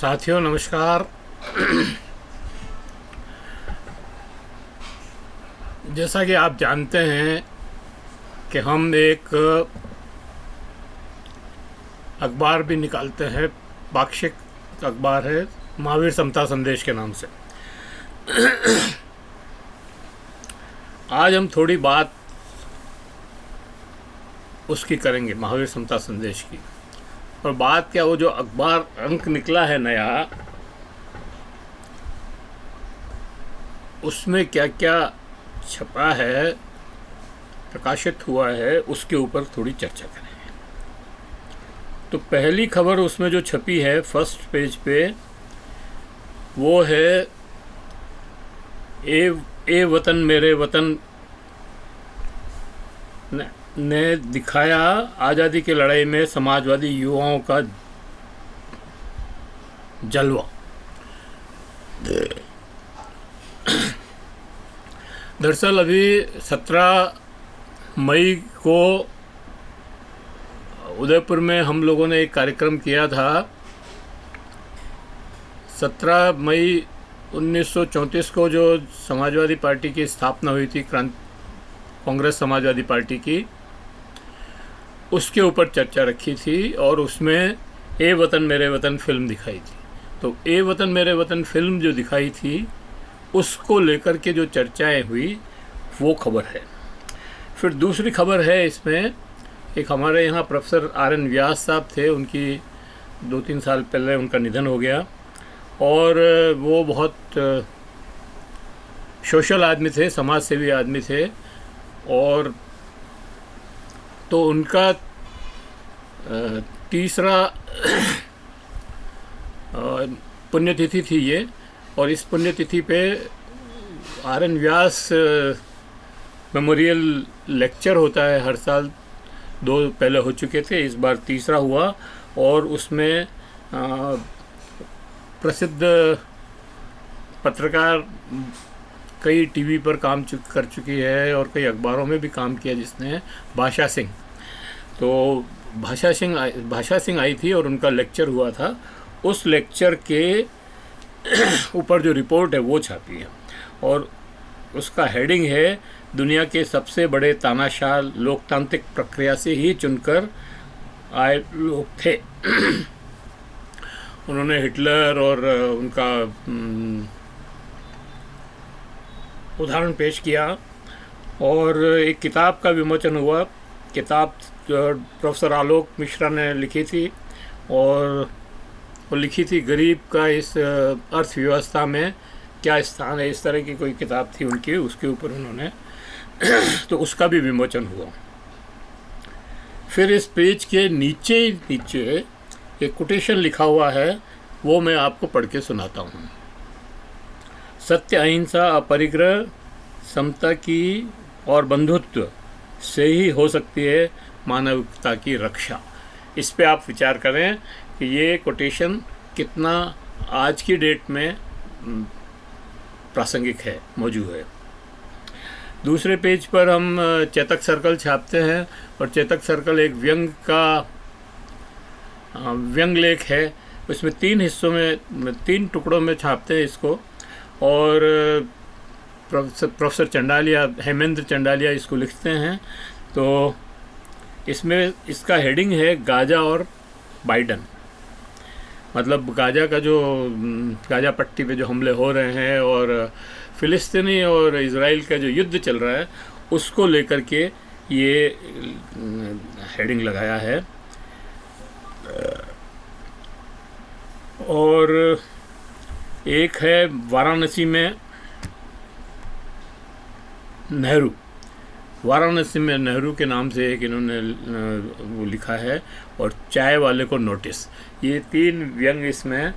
साथियों नमस्कार। जैसा कि आप जानते हैं कि हम एक अखबार भी निकालते हैं, पाक्षिक अखबार है महावीर समता संदेश के नाम से। आज हम थोड़ी बात उसकी करेंगे, महावीर समता संदेश की। और बात क्या, वो जो अखबार अंक निकला है नया, उसमें क्या क्या छपा है, प्रकाशित हुआ है, उसके ऊपर थोड़ी चर्चा करेंगे। तो पहली खबर उसमें जो छपी है फर्स्ट पेज पे, वो है ए वतन मेरे वतन ने दिखाया आज़ादी की लड़ाई में समाजवादी युवाओं का जलवा। दरअसल अभी 17 मई को उदयपुर में हम लोगों ने एक कार्यक्रम किया था। 17 मई 1934 को जो समाजवादी पार्टी की स्थापना हुई थी, कांग्रेस समाजवादी पार्टी की, उसके ऊपर चर्चा रखी थी और उसमें ए वतन मेरे वतन फिल्म दिखाई थी। तो ए वतन मेरे वतन फिल्म जो दिखाई थी, उसको लेकर के जो चर्चाएं हुई, वो खबर है। फिर दूसरी खबर है इसमें, एक हमारे यहाँ प्रोफेसर RN व्यास साहब थे, उनकी 2-3 साल पहले उनका निधन हो गया। और वो बहुत सोशल आदमी थे, समाज सेवी आदमी थे। और तो उनका तीसरा पुण्यतिथि थी ये। और इस पुण्यतिथि पे RN व्यास मेमोरियल लेक्चर होता है हर साल, 2 पहले हो चुके थे, इस बार तीसरा हुआ। और उसमें प्रसिद्ध पत्रकार, कई टीवी पर काम कर चुकी है और कई अखबारों में भी काम किया जिसने, भाषा सिंह। तो भाषा सिंह आई थी और उनका लेक्चर हुआ था। उस लेक्चर के ऊपर जो रिपोर्ट है वो छापी है और उसका हेडिंग है, दुनिया के सबसे बड़े तानाशाह लोकतांत्रिक प्रक्रिया से ही चुनकर आए लोग थे। उन्होंने हिटलर और उनका उदाहरण पेश किया। और एक किताब का विमोचन हुआ। किताब प्रोफेसर आलोक मिश्रा ने लिखी थी और वो लिखी थी गरीब का इस अर्थव्यवस्था में क्या स्थान है, इस तरह की कोई किताब थी उनकी, उसके ऊपर उन्होंने तो उसका भी विमोचन हुआ। फिर इस पेज के नीचे एक कोटेशन लिखा हुआ है, वो मैं आपको पढ़ के सुनाता हूँ। सत्य, अहिंसा, अपरिग्रह, समता की और बंधुत्व से ही हो सकती है मानवता की रक्षा। इस पे आप विचार करें कि ये कोटेशन कितना आज की डेट में प्रासंगिक है, मौजूद है। दूसरे पेज पर हम चेतक सर्कल छापते हैं और चेतक सर्कल एक व्यंग लेख है। इसमें 3 हिस्सों में, 3 टुकड़ों में छापते हैं इसको। और प्रोफेसर चंडालिया, हेमेंद्र चंडालिया इसको लिखते हैं। तो इसमें इसका हेडिंग है गाजा और बाइडन। मतलब गाजा का जो गाजा पट्टी पे जो हमले हो रहे हैं और फ़िलिस्तीनी और इज़राइल का जो युद्ध चल रहा है, उसको लेकर के ये हेडिंग लगाया है। और एक है वाराणसी में नेहरू, वाराणसी में नेहरू के नाम से एक इन्होंने वो लिखा है। और चाय वाले को नोटिस। ये 3 व्यंग, इसमें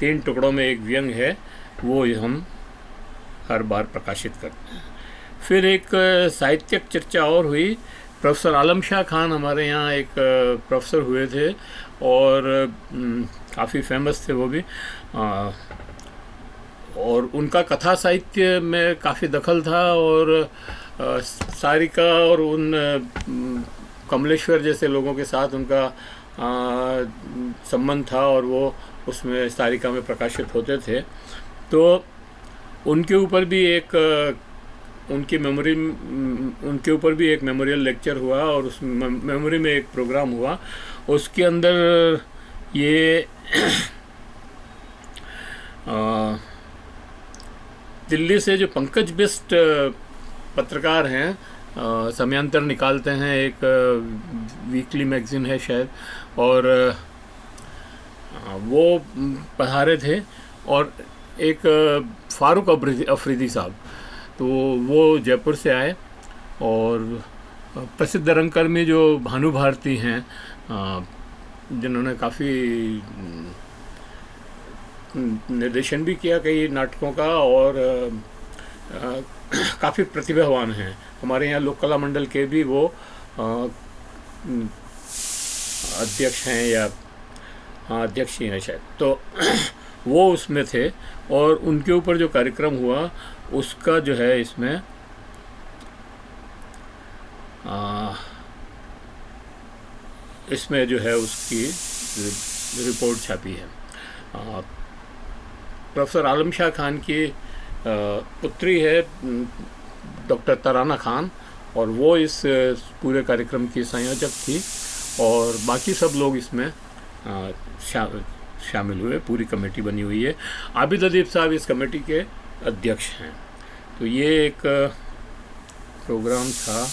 3 टुकड़ों में एक व्यंग है, वो हम हर बार प्रकाशित करते हैं। फिर एक साहित्यिक चर्चा और हुई। प्रोफेसर आलम शाह खान हमारे यहाँ एक प्रोफेसर हुए थे और काफ़ी फेमस थे वो भी। और उनका कथा साहित्य में काफ़ी दखल था और सारिका और उन कमलेश्वर जैसे लोगों के साथ उनका संबंध था और वो उसमें इस तालिका में प्रकाशित होते थे। तो उनके ऊपर भी एक उनके ऊपर भी एक मेमोरियल लेक्चर हुआ और उस मेमोरी में एक प्रोग्राम हुआ। उसके अंदर ये दिल्ली से जो पंकज बिस्ट पत्रकार हैं, समयांतर निकालते हैं, एक वीकली मैगजीन है शायद, और वो पधारे थे, और एक फारूक अफरीदी साहब, तो वो जयपुर से आए। और प्रसिद्ध रंगकर्मी जो भानु भारती हैं, जिन्होंने काफ़ी निर्देशन भी किया कई नाटकों का और काफ़ी प्रतिभावान हैं। हमारे यहाँ लोक कला मंडल के भी वो अध्यक्ष हैं, या हाँ अध्यक्ष ही हैं शायद। तो वो उसमें थे और उनके ऊपर जो कार्यक्रम हुआ उसका जो है इसमें इसमें जो है उसकी रिपोर्ट छापी है। प्रोफेसर आलम शाह खान की पुत्री है डॉक्टर तराना खान, और वो इस पूरे कार्यक्रम की संयोजक थी, और बाकी सब लोग इसमें शामिल हुए। पूरी कमेटी बनी हुई है। आबिद अदीब साहब इस कमेटी के अध्यक्ष हैं। तो ये एक प्रोग्राम था।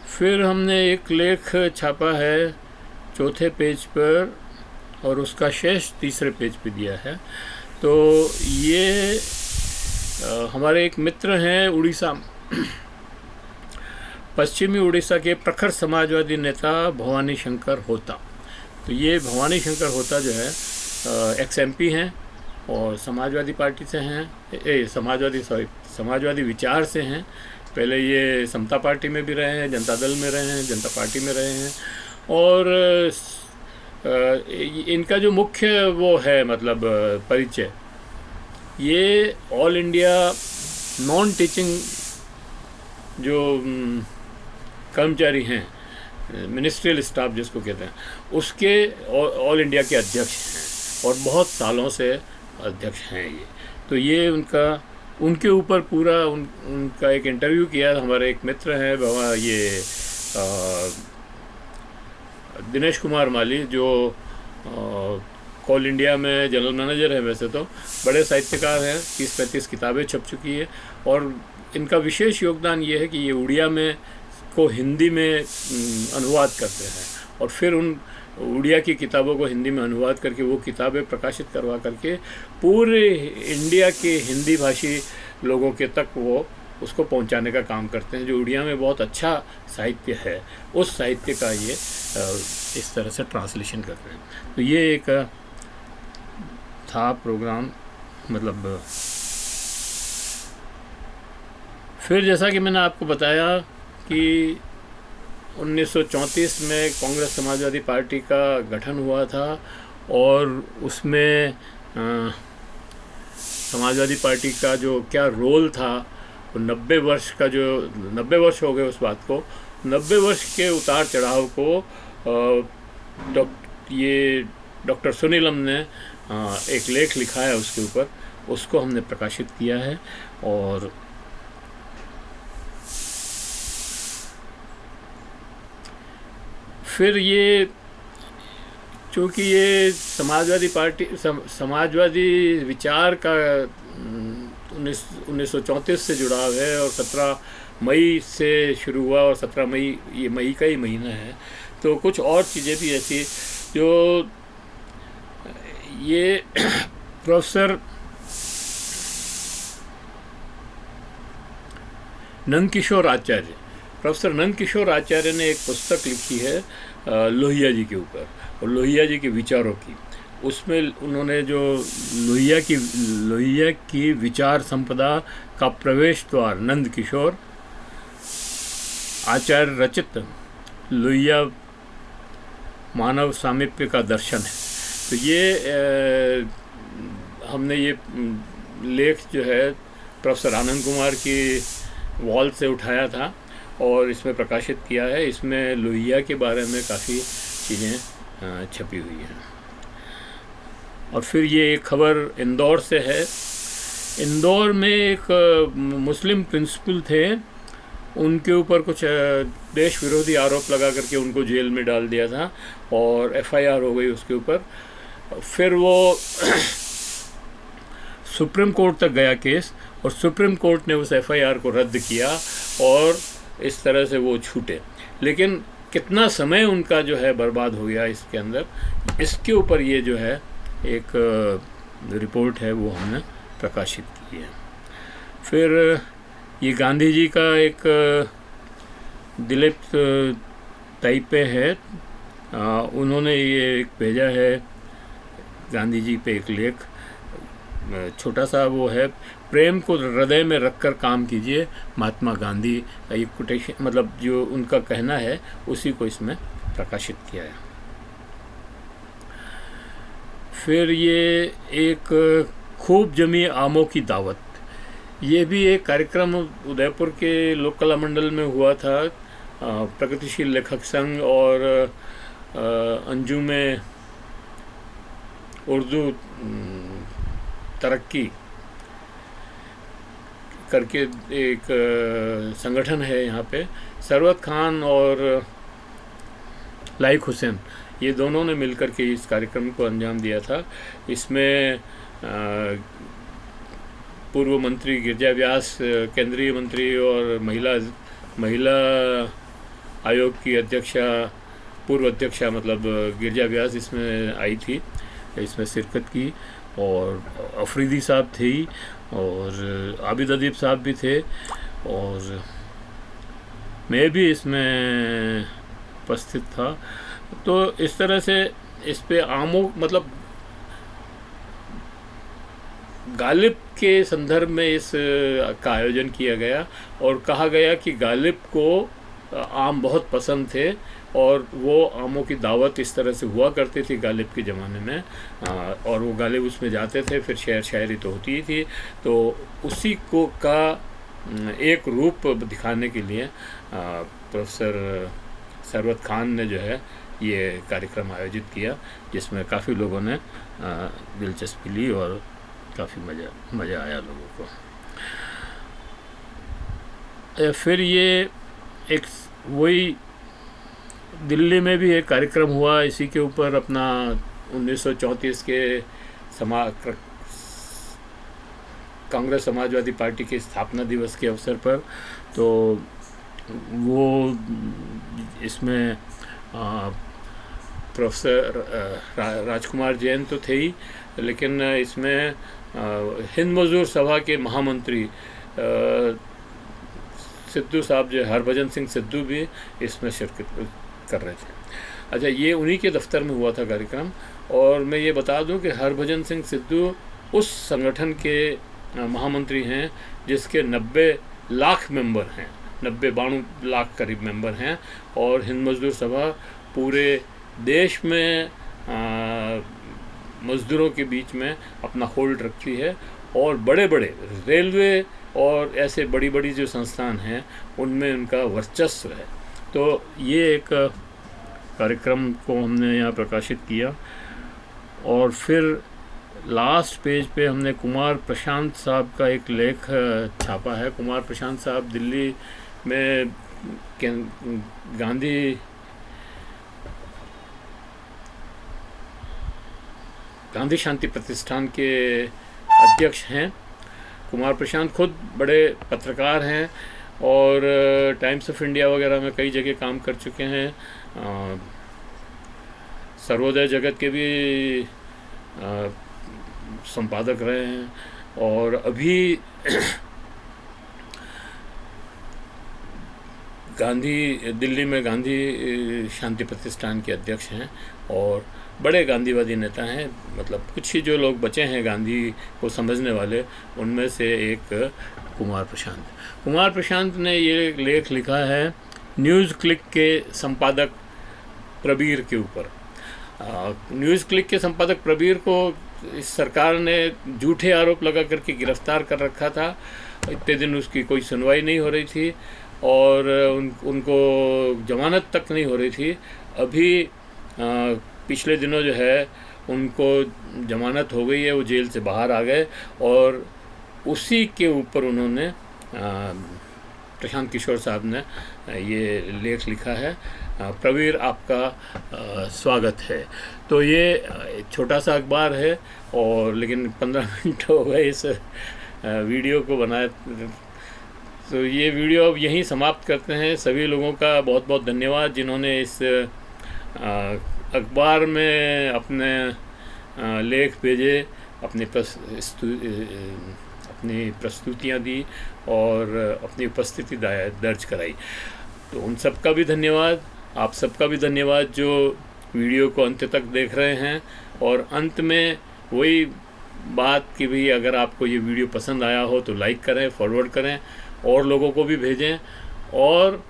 फिर हमने एक लेख छापा है चौथे पेज पर, और उसका शेष तीसरे पेज पे दिया है। तो ये हमारे एक मित्र हैं उड़ीसा, पश्चिमी उड़ीसा के प्रखर समाजवादी नेता भवानी शंकर होता। तो ये भवानी शंकर होता जो है एक्स MP हैं और समाजवादी पार्टी से हैं, समाजवादी विचार से हैं। पहले ये समता पार्टी में भी रहे हैं, जनता दल में रहे हैं, जनता पार्टी में रहे हैं, और इनका जो मुख्य वो है मतलब परिचय, ये ऑल इंडिया नॉन टीचिंग जो कर्मचारी हैं, मिनिस्ट्रियल स्टाफ जिसको कहते हैं, उसके ऑल इंडिया के अध्यक्ष हैं और बहुत सालों से अध्यक्ष हैं ये। तो ये उनके ऊपर पूरा उनका एक इंटरव्यू किया। हमारे एक मित्र हैं ये दिनेश कुमार माली, जो ऑल इंडिया में जनरल मैनेजर है, वैसे तो बड़े साहित्यकार हैं, 30-35 किताबें छप चुकी है, और इनका विशेष योगदान ये है कि ये उड़िया में को हिंदी में अनुवाद करते हैं, और फिर उन उड़िया की किताबों को हिंदी में अनुवाद करके वो किताबें प्रकाशित करवा करके पूरे इंडिया के हिंदी भाषी लोगों के तक वो उसको पहुंचाने का काम करते हैं। जो उड़िया में बहुत अच्छा साहित्य है, उस साहित्य का ये इस तरह से ट्रांसलेशन करते हैं। तो ये एक था प्रोग्राम, मतलब फिर जैसा कि मैंने आपको बताया कि 1934 में कांग्रेस समाजवादी पार्टी का गठन हुआ था, और उसमें समाजवादी पार्टी का जो क्या रोल था, 90 वर्ष हो गए उस बात को। 90 वर्ष के उतार चढ़ाव को डॉक्टर सुनीलम ने एक लेख लिखा है उसके ऊपर, उसको हमने प्रकाशित किया है। और फिर ये चूँकि ये समाजवादी विचार का 1934 से जुड़ाव है, और 17 मई से शुरू हुआ, और 17 मई ये मई का ही महीना है। तो कुछ और चीज़ें भी ऐसी जो ये प्रोफेसर नंदकिशोर आचार्य ने एक पुस्तक लिखी है लोहिया जी के ऊपर, और लोहिया जी के विचारों की। उसमें उन्होंने जो लोहिया की विचार संपदा का प्रवेश द्वार नंदकिशोर आचार्य रचित लोहिया मानव सामीप्य का दर्शन है। तो ये हमने ये लेख जो है प्रोफेसर आनंद कुमार की वॉल से उठाया था, और इसमें प्रकाशित किया है। इसमें लोहिया के बारे में काफ़ी चीज़ें छपी हुई हैं। और फिर ये एक खबर इंदौर से है। इंदौर में एक मुस्लिम प्रिंसिपल थे, उनके ऊपर कुछ देश विरोधी आरोप लगा करके उनको जेल में डाल दिया था और एफआईआर हो गई उसके ऊपर। फिर वो सुप्रीम कोर्ट तक गया केस, और सुप्रीम कोर्ट ने उस एफआईआर को रद्द किया और इस तरह से वो छूटे। लेकिन कितना समय उनका जो है बर्बाद हो गया इसके अंदर, इसके ऊपर ये जो है एक रिपोर्ट है वो हमने प्रकाशित की है। फिर ये गांधी जी का एक दिलीप ताइपे है, उन्होंने ये एक भेजा है गांधी जी पे एक लेख, छोटा सा वो है, प्रेम को हृदय में रखकर काम कीजिए, महात्मा गांधी का ये कोटेशन, मतलब जो उनका कहना है उसी को इसमें प्रकाशित किया है। फिर ये एक खूब जमी आमों की दावत, ये भी एक कार्यक्रम उदयपुर के लोक कला मंडल में हुआ था। प्रगतिशील लेखक संघ और अंजुम उर्दू तरक्की करके एक संगठन है यहाँ पे, सरवत खान और लाइक हुसैन, ये दोनों ने मिलकर के इस कार्यक्रम को अंजाम दिया था। इसमें पूर्व मंत्री गिरिजा व्यास, केंद्रीय मंत्री और महिला आयोग की अध्यक्षा, पूर्व अध्यक्षा मतलब गिरिजा व्यास इसमें आई थी, इसमें शिरकत की, और अफरीदी साहब थे और आबिद अदीब साहब भी थे, और मैं भी इसमें उपस्थित था। तो इस तरह से इस पे आमों मतलब गालिब के संदर्भ में इस का आयोजन किया गया और कहा गया कि गालिब को आम बहुत पसंद थे और वो आमों की दावत इस तरह से हुआ करती थी गालिब के ज़माने में, और वो गालिब उसमें जाते थे, फिर शेर शायरी तो होती ही थी। तो उसी को का एक रूप दिखाने के लिए प्रोफेसर सरवत खान ने जो है ये कार्यक्रम आयोजित किया, जिसमें काफ़ी लोगों ने दिलचस्पी ली और काफ़ी मज़ा आया लोगों को। फिर ये एक वही दिल्ली में भी एक कार्यक्रम हुआ इसी के ऊपर, अपना 1934 के कांग्रेस समाजवादी पार्टी के स्थापना दिवस के अवसर पर। तो वो इसमें प्रोफेसर राजकुमार जैन तो थे ही, लेकिन इसमें हिंद मजदूर सभा के महामंत्री सिद्धू साहब जो हरभजन सिंह सिद्धू भी इसमें शिरकत कर रहे थे। अच्छा, ये उन्हीं के दफ्तर में हुआ था कार्यक्रम। और मैं ये बता दूं कि हरभजन सिंह सिद्धू उस संगठन के महामंत्री हैं जिसके 90 लाख मेंबर हैं, 92 लाख करीब मेंबर हैं, और हिंद मजदूर सभा पूरे देश में मज़दूरों के बीच में अपना होल्ड रखती है, और बड़े बड़े रेलवे और ऐसे बड़ी बड़ी जो संस्थान हैं उनमें उनका वर्चस्व है। तो ये एक कार्यक्रम को हमने यहाँ प्रकाशित किया। और फिर लास्ट पेज पे हमने कुमार प्रशांत साहब का एक लेख छापा है। कुमार प्रशांत साहब दिल्ली में गांधी शांति प्रतिष्ठान के अध्यक्ष हैं। कुमार प्रशांत खुद बड़े पत्रकार हैं और टाइम्स ऑफ इंडिया वगैरह में कई जगह काम कर चुके हैं। सर्वोदय जगत के भी संपादक रहे हैं, और अभी दिल्ली में गांधी शांति प्रतिष्ठान के अध्यक्ष हैं और बड़े गांधीवादी नेता हैं। मतलब कुछ ही जो लोग बचे हैं गांधी को समझने वाले, उनमें से एक कुमार प्रशांत ने ये लेख लिखा है न्यूज़ क्लिक के संपादक प्रबीर के ऊपर। न्यूज़ क्लिक के संपादक प्रबीर को इस सरकार ने झूठे आरोप लगा करके गिरफ्तार कर रखा था। इतने दिन उसकी कोई सुनवाई नहीं हो रही थी, और उनको जमानत तक नहीं हो रही थी। अभी पिछले दिनों जो है उनको जमानत हो गई है, वो जेल से बाहर आ गए और उसी के ऊपर उन्होंने प्रशांत किशोर साहब ने ये लेख लिखा है। प्रवीर, आपका स्वागत है। तो ये छोटा सा अखबार है और लेकिन 15 मिनट हो गए इस वीडियो को बनाए, तो ये वीडियो अब यहीं समाप्त करते हैं। सभी लोगों का बहुत बहुत धन्यवाद जिन्होंने इस अखबार में अपने लेख भेजे, अपनी प्रस्तुतियाँ दी और अपनी उपस्थिति दर्ज कराई। तो उन सब का भी धन्यवाद, आप सबका भी धन्यवाद जो वीडियो को अंत तक देख रहे हैं। और अंत में वही बात कि भाई अगर आपको ये वीडियो पसंद आया हो तो लाइक करें, फॉरवर्ड करें और लोगों को भी भेजें और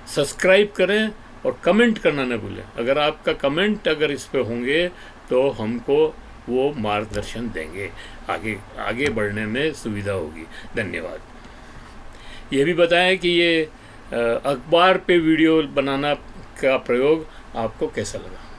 सब्सक्राइब करें और कमेंट करना न भूलें। अगर आपका कमेंट अगर इस पे होंगे तो हमको वो मार्गदर्शन देंगे, आगे बढ़ने में सुविधा होगी। धन्यवाद। ये भी बताएं कि ये अखबार पे वीडियो बनाना का प्रयोग आपको कैसा लगा।